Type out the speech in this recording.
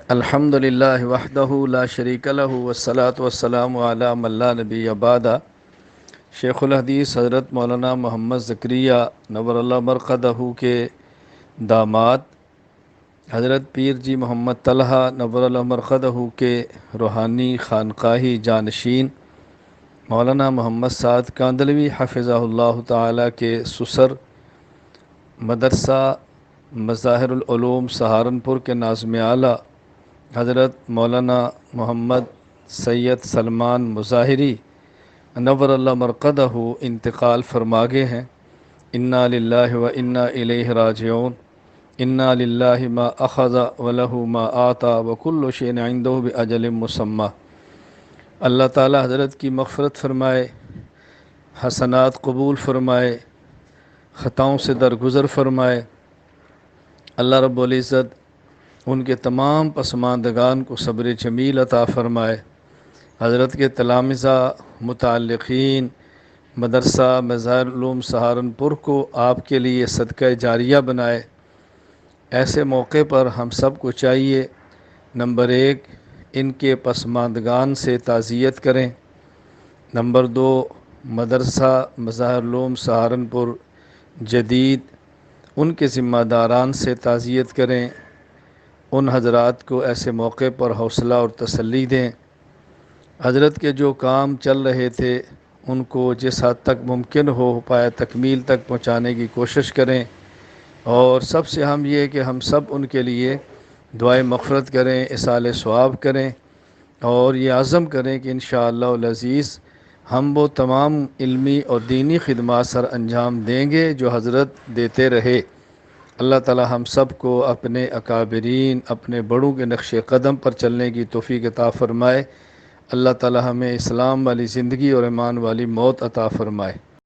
الحمد للہ وحدہ لا شریک لہ والصلاة والسلام علی من لا نبی بعدہ۔ شیخ الحدیث حضرت مولانا محمد زکریا نور اللہ مرقدہ کے داماد حضرت پیر جی محمد طلحہ نور اللہ مرقدہ کے روحانی خانقاہی جانشین مولانا محمد سعد کاندلوی حفظہ اللہ تعالی کے سسر مدرسہ مظاہر العلوم سہارنپور کے ناظم اعلیٰ حضرت مولانا محمد سید سلمان مظاہری نور اللہ مرقدہ انتقال فرما گئے ہیں۔ انا للہ و انا الیہ راجعون۔ انا للہ ما اخذ ولہ ما آتا وکل شیء عندہ باجل مسمی۔ اللہ تعالی حضرت کی مغفرت فرمائے، حسنات قبول فرمائے، خطاؤں سے درگزر فرمائے۔ اللہ رب العزت ان کے تمام پسماندگان کو صبر جمیل عطا فرمائے۔ حضرت کے تلامذہ متعلقین مدرسہ مظاہر العلوم سہارنپور کو آپ کے لیے صدقہ جاریہ بنائے۔ ایسے موقع پر ہم سب کو چاہیے، نمبر 1 ان کے پسماندگان سے تعزیت کریں، نمبر 2 مدرسہ مظاہر العلوم سہارنپور جدید ان کے ذمہ داران سے تعزیت کریں، ان حضرات کو ایسے موقع پر حوصلہ اور تسلی دیں۔ حضرت کے جو کام چل رہے تھے ان کو جس حد تک ممکن ہو پائے تکمیل تک پہنچانے کی کوشش کریں، اور سب سے اہم یہ کہ ہم سب ان کے لیے دعائے مغفرت کریں، اصالِ ثواب کریں، اور یہ عزم کریں کہ انشاءاللہ العزیز ہم وہ تمام علمی اور دینی خدمات سر انجام دیں گے جو حضرت دیتے رہے۔ اللہ تعالی ہم سب کو اپنے اکابرین اپنے بڑوں کے نقش قدم پر چلنے کی توفیق عطا فرمائے۔ اللہ تعالی ہمیں اسلام والی زندگی اور ایمان والی موت عطا فرمائے۔